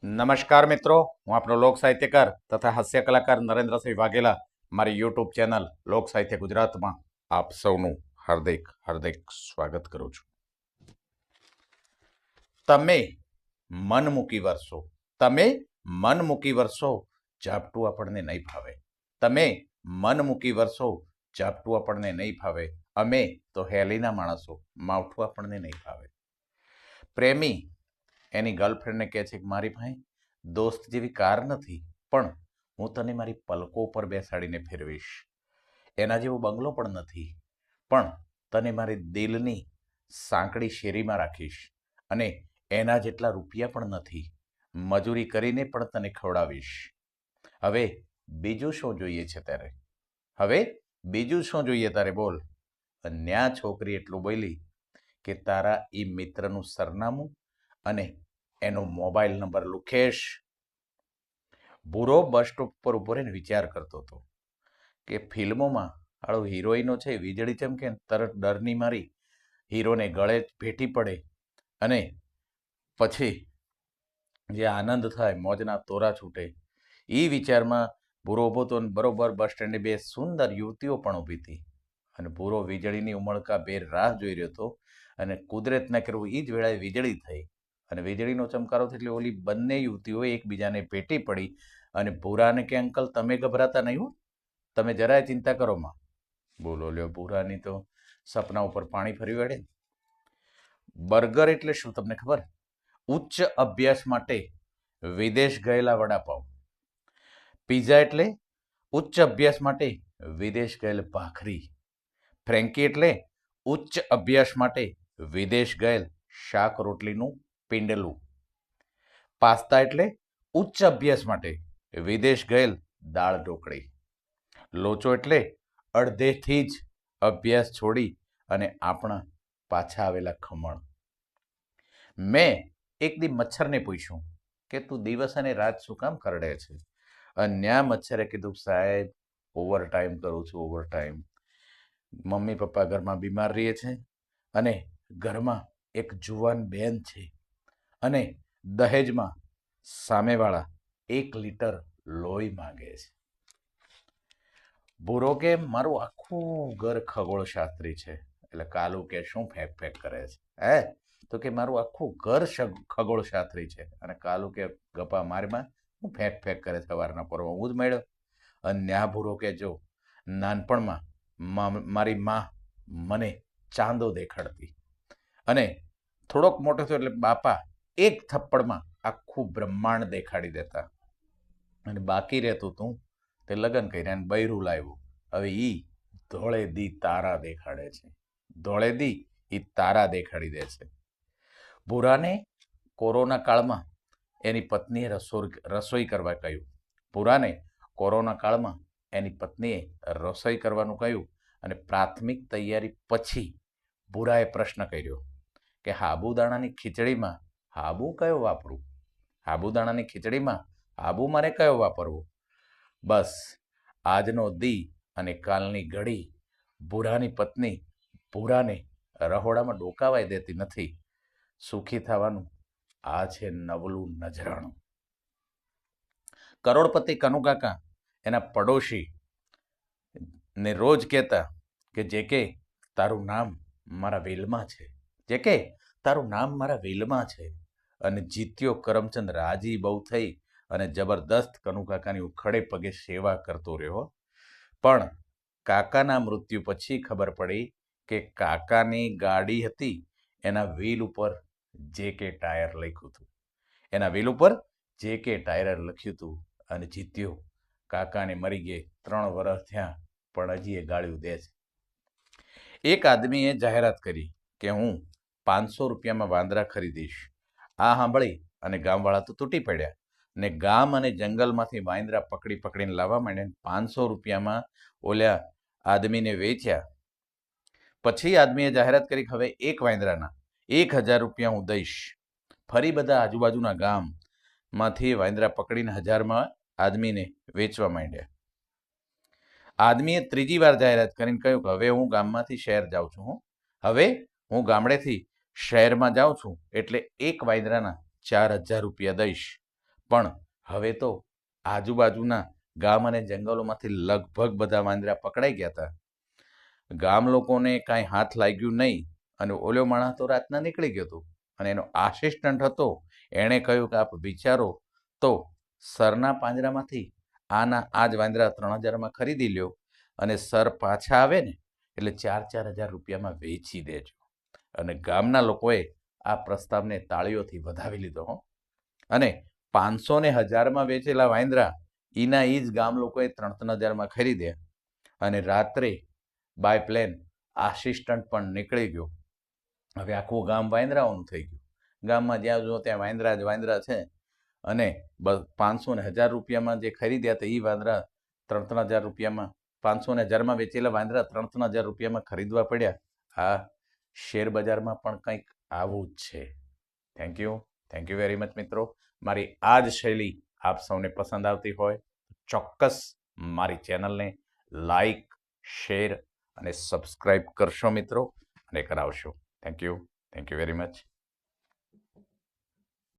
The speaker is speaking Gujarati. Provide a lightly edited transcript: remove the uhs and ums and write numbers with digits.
નમસ્કાર મિત્રો, હું આપણો લોક સાહિત્યકાર તથા હાસ્ય કલાકાર નરેન્દ્રસિંહ વાઘેલા મારી યુટ્યુબ ચેનલ લોક સાહિત્ય ગુજરાતમાં આપ સૌનું હાર્દિક હાર્દિક સ્વાગત કરું છું. તમે મન મૂકી વરસો ઝાપટું આપણને નહીં ફાવે. તમે મન મૂકી વરસો ઝાપટું આપણને નહીં ફાવે. અમે તો હેલીના માણસો, માવઠું આપણને નહીં ફાવે. પ્રેમી એની ગર્લફ્રેન્ડને કહે છે કે મારી ભાઈ દોસ્ત જેવી કાર નથી, પણ હું તને મારી પલકો પર બેસાડીને ફેરવીશ. એના જેવો બંગલો પણ નથી, પણ તને મારી દિલની સાંકડી શેરીમાં રાખીશ. અને એના જેટલા રૂપિયા પણ નથી, મજૂરી કરીને પણ તને ખવડાવીશ. હવે બીજું શું જોઈએ છે તારે? બીજું શું જોઈએ તારે બોલ? ન્યા છોકરી એટલું બોલી કે તારા એ મિત્રનું સરનામું અને એનો મોબાઈલ નંબર લુખેશ. ભૂરો બસ સ્ટોપ પર ઉભો રહીને વિચાર કરતો હતો કે ફિલ્મોમાં આળો હિરોઈનો છે વીજળી ચમકે તરત ડરની મારી હીરોને ગળે ભેટી પડે અને પછી જે આનંદ થાય, મોજના તોરા છૂટે, એ વિચારમાં ભૂરો ઊભો હતો. બરોબર બસ સ્ટેન્ડે બે સુંદર યુવતીઓ પણ ઊભી હતી અને ભૂરો વીજળીની ઉમળકા બેર રાહ જોઈ રહ્યો હતો. અને કુદરતના કરવું એ જ વેળાએ વીજળી થઈ અને વીજળીનો ચમકારો થયો એટલે ઓલી બંને યુવતીઓ એકબીજાને ભેટી પડી અને ભૂરાને કે અંકલ તમે ગભરાતા નહીં હો, તમે જરાય ચિંતા કરો માં. બોલો લ્યો, ભૂરાની તો સપના ઉપર પાણી ફરી વળે. બર્ગર એટલે શું તમને ખબર? ઉચ્ચ અભ્યાસ માટે વિદેશ ગયેલા વડાપાવ. પીઝા એટલે ઉચ્ચ અભ્યાસ માટે વિદેશ ગયેલ ભાખરી. ફ્રેન્કી એટલે ઉચ્ચ અભ્યાસ માટે વિદેશ ગયેલ શાક રોટલીનું પિંડલું. પાસ્તા એટલે ઉચ્ચ અભ્યાસ માટે વિદેશ ગયેલ દાળ ઢોકળી. લોચો એટલે અડધેથી જ અભ્યાસ છોડી અને આપણા પાછા આવેલા ખમણ. મેં એક દી મચ્છરને પૂછ્યું કે તું દિવસ અને રાત શું કામ કરડે છે? અન્યા મચ્છરે કીધું સાહેબ ઓવર ટાઈમ કરું છું, ઓવર ટાઈમ. મમ્મી પપ્પા ઘરમાં બીમાર રહે છે અને ઘરમાં એક જુવાન બેન છે અને દહેજમાં સામેવાળા 1 લીટર લોહી માંગે છે. ભૂરો કે મારું આખું ઘર ખગોળશાસ્ત્રી છે. એટલે કાલુ કે શું ફેંક ફેંક કરે છે? હે તો કે મારું આખું ઘર ખગોળશાસ્ત્રી છે. અને કાલુ કે ગપા મારમાં હું ફેંક ફેંક કરે સવારના પરમાં હું જ મળ્યો. અને ન્યા ભૂરો કે જો નાનપણમાં મારી માં મને ચાંદો દેખાડતી અને થોડોક મોટો થયો એટલે બાપા એક થપ્પડમાં આખું બ્રહ્માંડ દેખાડી દેતા અને બાકી રહેતું તું તે લગ્ન કર્યા અને બૈરું લાવ્યું. હવે ઈ ધોળે દી તારા દેખાડે છે, ધોળે દી ઈ તારા દેખાડી દે છે. ભૂરાને કોરોના કાળમાં એની પત્નીએ રસોઈ કરવા કહ્યું. ભૂરાને કોરોના કાળમાં એની પત્નીએ રસોઈ કરવાનું કહ્યું અને પ્રાથમિક તૈયારી પછી ભૂરાએ પ્રશ્ન કર્યો કે સાબુદાણાની ખીચડીમાં હાબુ કયો વાપરું? સાબુદાણાની ખીચડીમાં હાબુ મારે કયો વાપરવો? બસ આજનો દી અને કાલની ઘડી ભૂરાની પત્ની ભૂરાને રહોડામાં ડોકાવાય દેતી નથી. સુખી થવાનું આ છે નવલું નજરાણું. કરોડપતિ કનુકાકા એના પડોશી ને રોજ કહેતા કે જે કે તારું નામ મારા વેલમાં છે, જે કે તારું નામ મારા વેલમાં છે. અને જીત્યો કરમચંદ રાજી બહુ થઈ અને જબરદસ્ત કનુકાકાની ઉખડે પગે સેવા કરતો રહ્યો. પણ કાકાના મૃત્યુ પછી ખબર પડી કે કાકાની ગાડી હતી એના વ્હીલ ઉપર જે કે ટાયર લખ્યું હતું. એના વ્હીલ ઉપર જે કે ટાયર લખ્યું હતું અને જીત્યો. કાકાને મરી ગયે 3 વર્ષ થયા પણ હજી એ ગાળ્યું દે છે. એક આદમીએ જાહેરાત કરી કે હું 500 રૂપિયામાં વાંદરા ખરીદીશ. આ સાંભળી અને ગામવાળા તો તૂટી પડ્યા ને ગામ અને જંગલમાંથી વાંદરા પકડી પકડીને લાવવા માંડ્યા. 500 રૂપિયામાં ઓલ્યા આદમીને વેચ્યા. પછી આદમીએ જાહેરાત કરી હવે એક વાંદરાના 1000 રૂપિયા હું દઈશ. ફરી બધા આજુબાજુના ગામમાંથી વાંદરા પકડીને 1000માં આદમીને વેચવા માંડ્યા. આદમીએ ત્રીજી વાર જાહેરાત કરીને કહ્યું કે હવે હું ગામમાંથી શહેર જાઉં છું. હવે હું ગામડેથી શહેરમાં જાઉં છું એટલે એક વાંદરાના 4000 રૂપિયા દઈશ. પણ હવે તો આજુબાજુના ગામ અને જંગલોમાંથી લગભગ બધા વાંદરા પકડાઈ ગયા હતા. ગામ લોકોને કાંઈ હાથ લાગ્યું નહીં અને ઓલો માણસ તો રાતના નીકળી ગયો હતો અને એનો આસિસ્ટન્ટ હતો. એણે કહ્યું કે આપ વિચારો તો સરના પાંજરામાંથી આ જ વાંદરા 3000માં ખરીદી લ્યો અને સર પાછા આવે ને એટલે 4,000 રૂપિયામાં વેચી દેજો. અને ગામના લોકોએ આ પ્રસ્તાવને તાળીઓથી વધાવી લીધો હો. અને 500 ને 1000માં વેચેલા વાંદરા એના જ ગામ લોકોએ 3,000માં ખરીદ્યા. અને રાત્રે બાય પ્લેન આસિસ્ટન્ટ પણ નીકળી ગયો. હવે આખું ગામ વાંદરાઓનું થઈ ગયું. ગામમાં જ્યાં જુઓ ત્યાં વાંદરા જ વાંદરા છે. અને 500 ને 1000 રૂપિયામાં જે ખરીદ્યા હતા એ વાંદરા 3,000 રૂપિયામાં, 500 ને 1000માં વેચેલા વાંદરા 3,000 રૂપિયામાં ખરીદવા પડ્યા. આ શેર બજારમાં પણ કંઈક આવું જ છે. થેન્ક યુ વેરી મચ મિત્રો. મારી આ જ શૈલી આપ સૌને પસંદ આવતી હોય ચોક્કસ મારી ચેનલને લાઈક, શેર અને સબસ્ક્રાઈબ કરશો મિત્રો, અને કરાવશો. Thank you very much.